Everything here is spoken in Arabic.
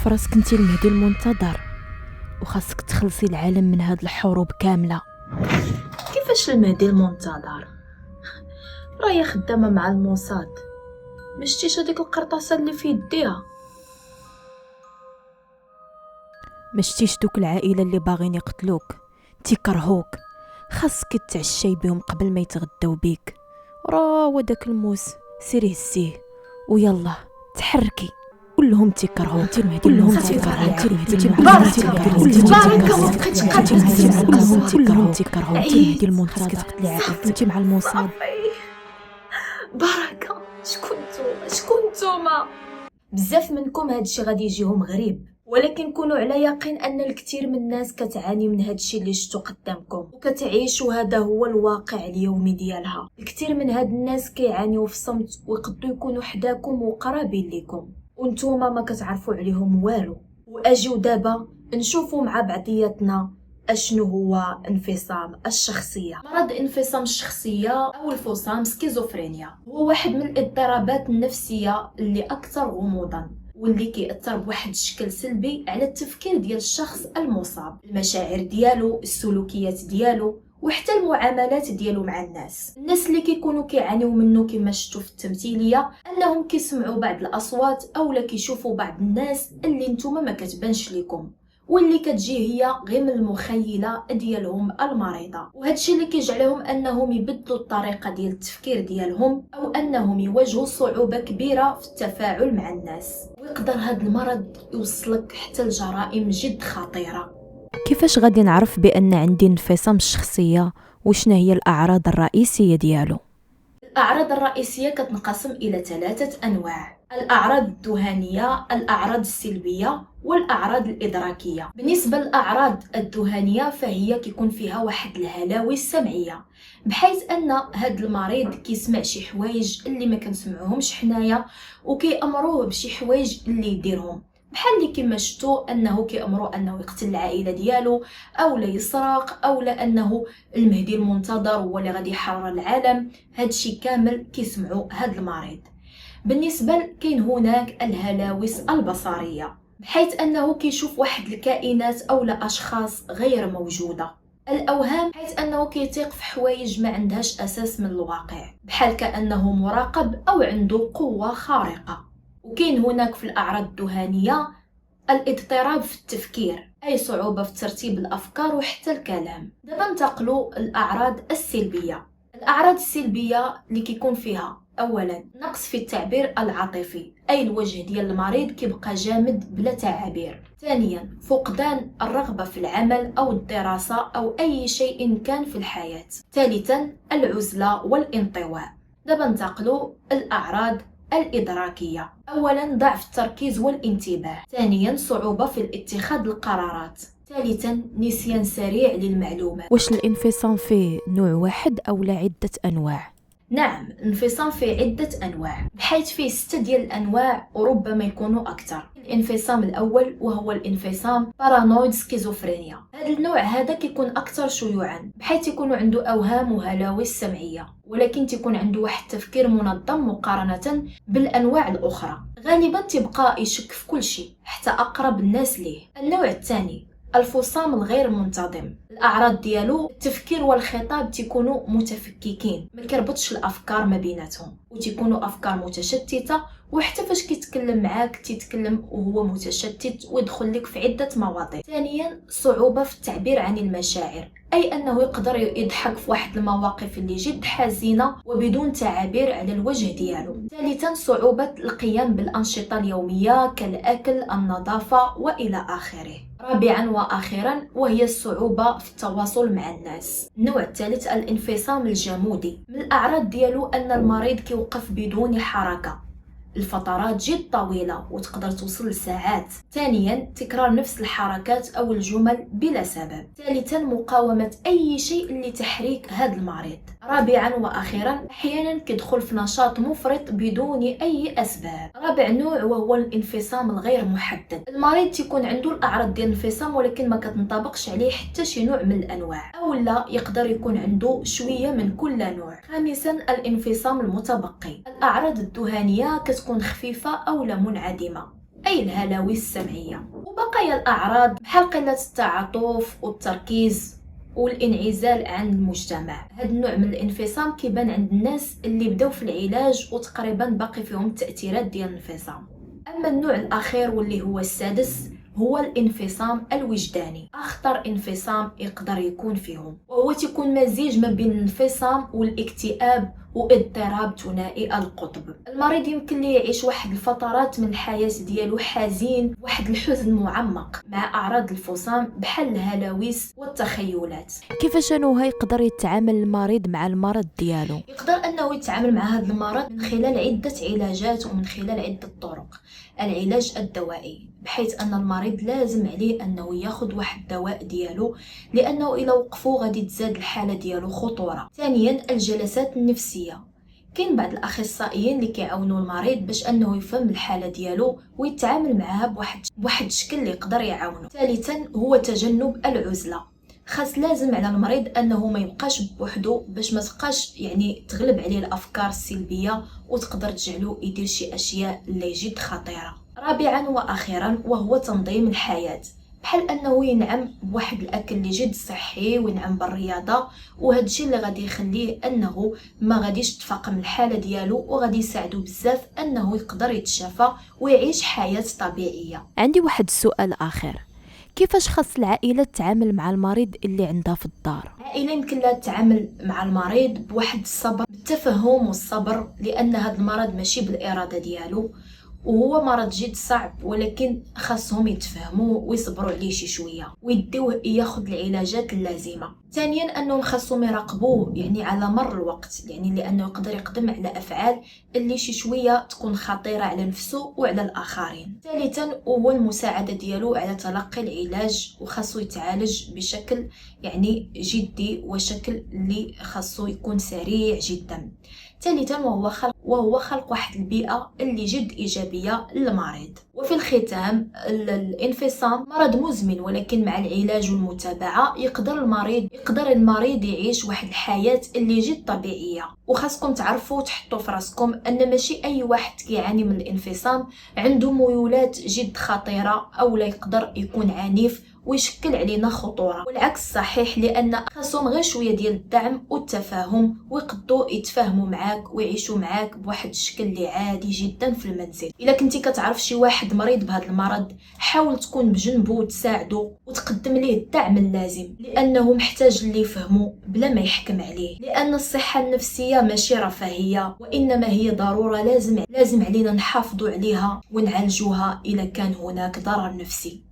كتشوف راسك انتي المهدي المنتظر وخاصك تخلصي العالم من هاد الحروب كامله. كيفاش المهدي المنتظر؟ راهي خدامه مع الموساد. مشتيش هذيك القرطاسه اللي في يديها؟ مشتيش دوك العائله اللي باغين يقتلوك تيكرهوك؟ خاصك تعشي بهم قبل ما يتغداو بيك. راه داك الموس سيري هزيه ويلا تحركي. كلهم تيكرهوك انت المهدي، كلهم تيكرهوك انت المهدي، بارك ما بقيتش كلهم تيكرهوك انت المهدي المنتظر. تقتلي عائلتك انت مع الموساد. بركه شكون نتوما؟ بزاف منكم هادشي غادي يجيهم غريب، ولكن كونوا على يقين ان الكثير من الناس كتعاني من هادشي اللي شفتوا قدامكم وكتعيشوا هذا هو الواقع اليومي ديالها. الكثير من هاد الناس كيعانيوا في صمت ويقدروا يكونوا حداكم وقرابين لكم وانتوما ما كتعرفوا عليهم والو. واجيو دابا نشوفوا مع بعضياتنا اشنو هو انفصام الشخصيه. مرض انفصام الشخصيه او الفصام سكيزوفرينيا هو واحد من الاضطرابات النفسيه اللي اكثر غموضا واللي كيأثر بواحد الشكل سلبي على التفكير ديال الشخص المصاب، المشاعر ديالو، السلوكيات ديالو وحتى المعاملات ديالو مع الناس اللي كيكونوا كيعانيو منه كما شفتوا في التمثيليه، انهم كيسمعوا بعض الاصوات اولا كيشوفوا بعض الناس اللي نتوما ما كتبانش لكم واللي كتجي هي غير من المخيله ديالهم المريضه. وهادشي اللي كيجعلهم انهم يبدلوا الطريقه ديال التفكير ديالهم او انهم يواجهوا صعوبه كبيره في التفاعل مع الناس، ويقدر هاد المرض يوصلك حتى لجرائم جد خطيره. كيفاش غادي نعرف بان عندي انفصام الشخصيه وشنا هي الاعراض الرئيسيه ديالو؟ الأعراض الرئيسية كتنقسم إلى 3 أنواع: الأعراض الذهانية، الأعراض السلبية، والأعراض الإدراكية. بالنسبة للأعراض الذهانية فهي كيكون فيها واحد الهلاوس السمعية، بحيث أن هاد المريض كيسمع شي حوايج اللي ما كنسمعوهمش حنايا وكيأمروه بشي حوايج اللي يديرهم، بحال اللي كما شفتوا انه كيامروا انه يقتل العائله ديالو او لا يسرق او لا انه المهدي المنتظر هو اللي غادي يحرر العالم. هادشي كامل كيسمعوا هاد المريض. بالنسبه كاين هناك الهلاوس البصريه، بحيث انه كيشوف واحد الكائنات او لا اشخاص غير موجوده. الاوهام، حيث انه كيثيق في حوايج ما عندهاش اساس من الواقع، بحال كانه مراقب او عنده قوه خارقه. وكاين هناك في الأعراض الذهانية الاضطراب في التفكير، أي صعوبة في ترتيب الأفكار وحتى الكلام. دابا ننتقلوا الأعراض السلبية. الأعراض السلبية اللي كيكون فيها أولا نقص في التعبير العاطفي، أي الوجه ديال المريض كيبقى جامد بلا تعابير. ثانيا فقدان الرغبة في العمل أو الدراسة أو أي شيء كان في الحياة. ثالثا العزلة والانطواء. دابا ننتقلوا الأعراض الإدراكية. أولا ضعف التركيز والانتباه. ثانيا صعوبة في اتخاذ القرارات. ثالثا نسيان سريع للمعلومات. واش الانفصام فيه نوع واحد أو لا عدة أنواع؟ نعم، الانفصام فيه عدة أنواع، بحيث فيه 6 ديال الأنواع وربما يكونوا أكثر. الانفصام الأول وهو الانفصام بارانويد سكيزوفرينيا. هذا النوع هذا كيكون أكثر شيوعا، بحيث يكون عنده أوهام وهلاوس سمعية، ولكن تكون عنده واحد تفكير منظم مقارنة بالأنواع الأخرى. غالبا تبقى يشك في كل شيء حتى أقرب الناس ليه. النوع الثاني الفصام الغير منتظم. الأعراض ديالو التفكير والخطاب تيكونوا متفككين، ما كيربطش الأفكار ما بيناتهم، وتيكونوا أفكار متشتتة، وحتى فاش كيتكلم معاك تيتكلم وهو متشتت ويدخل لك في عدة مواضيع. ثانيا صعوبة في التعبير عن المشاعر، أي أنه يقدر يضحك في واحد المواقف اللي جد حزينة وبدون تعابير على الوجه ديالو. ثالثا صعوبة القيام بالأنشطة اليومية كالأكل، النظافة وإلى آخره. رابعا وأخيرا وهي الصعوبة في التواصل مع الناس. النوع الثالث الانفصام الجمودي. من الأعراض ديالو أن المريض كيوقف بدون حركة الفترات جد طويلة وتقدر توصل لساعات. ثانيا تكرار نفس الحركات أو الجمل بلا سبب. ثالثا مقاومة أي شيء لتحريك هذا المريض. رابعا وأخيرا أحيانا كيدخل في نشاط مفرط بدون أي أسباب. رابع نوع وهو الانفصام الغير محدد. المريض تكون عنده الأعراض ديال الانفصام ولكن ما كتنطبقش عليه حتى شي نوع من الأنواع، أو لا يقدر يكون عنده شوية من كل نوع. خامسا الانفصام المتبقي. الأعراض الذهانية كتكون خفيفة أو لا منعدمة، أي الهلاوس السمعية. وبقايا الأعراض بحال قلة التعاطف والتركيز والانعزال عن المجتمع. هذا النوع من الانفصام كيبان عند الناس اللي بداو في العلاج وتقريبا باقي فيهم التأثيرات ديال الانفصام. أما النوع الأخير واللي هو السادس هو الانفصام الوجداني، أخطر انفصام يقدر يكون فيهم، وهو تيكون مزيج ما بين الانفصام والاكتئاب واضطراب ثنائي القطب. المريض يمكن ليه يعيش واحد الفترات من الحياة ديالو حزين، واحد الحزن معمق مع أعراض الفصام بحال الهلاوس والتخيلات. كيفاش انه يقدر يتعامل المريض مع المرض ديالو؟ يقدر أنه يتعامل مع هذا المرض من خلال عدة علاجات ومن خلال عدة طرق. العلاج الدوائي، بحيث أن المريض لازم عليه أنه ياخد واحد الدواء ديالو، لأنه إلا وقفوا غادي تزاد الحالة ديالو خطورة. ثانيا الجلسات النفسية، كاين بعض الاخصائيين اللي كيعاونوا المريض باش انه يفهم الحاله ديالو ويتعامل معها بواحد الشكل اللي يقدر يعاونه. ثالثا هو تجنب العزله، خاص لازم على المريض انه ما يبقاش بوحده باش ما تبقاش تغلب عليه الافكار السلبيه وتقدر تجعله يدير شي اشياء اللي جد خطيره. رابعا واخيرا وهو تنظيم الحياه، بحال انه ينعم بواحد الاكل اللي جد صحي وينعم بالرياضه، وهذا الشيء اللي غادي يخليه انه ما غاديش تفاقم الحاله ديالو وغادي يساعدو بزاف انه يقدر يتشافى ويعيش حياه طبيعيه. عندي واحد السؤال اخر، كيفاش خاص العائله تتعامل مع المريض اللي عندها في الدار؟ العائله يمكن لها تتعامل مع المريض بواحد الصبر، بالتفهم والصبر، لان هذا المرض ماشي بالاراده ديالو وهو مرض جد صعب، ولكن خاصهم يتفهموا ويصبروا عليه شي شويه ويديوه ياخذ العلاجات اللازمه. ثانيا انهم خاصهم يراقبوه على مر الوقت، لانه يقدر يقدم على افعال اللي شي شويه تكون خطيره على نفسه وعلى الاخرين. ثالثا هو المساعده ديالو على تلقي العلاج، وخاصو يتعالج بشكل جدي وشكل اللي خاصو يكون سريع جدا. ثالثا وهو خلق واحد البيئة اللي جد إيجابية للمريض. وفي الختام الانفصام مرض مزمن، ولكن مع العلاج والمتابعة يقدر المريض يعيش واحد الحياة اللي جد طبيعية. وخاصكم تعرفوا تحطوا في راسكم أن ماشي أي واحد كيعاني من الانفصام عنده ميولات جد خطيرة أو لا يقدر يكون عنيف ويشكل علينا خطورة، والعكس صحيح، لأن خاصهم غير شوية ديال الدعم والتفاهم ويقدروا يتفاهموا معاك ويعيشوا معاك بواحد الشكل اللي عادي جدا في المنزل. إلا كنتي كتعرف شي واحد مريض بهذا المرض، حاول تكون بجنبه وتساعده وتقدم ليه الدعم اللازم، لأنه محتاج اللي يفهمه بلا ما يحكم عليه، لأن الصحة النفسية ماشي رفاهية وإنما هي ضرورة لازم علينا نحافظوا عليها ونعالجوها إذا كان هناك ضرر نفسي.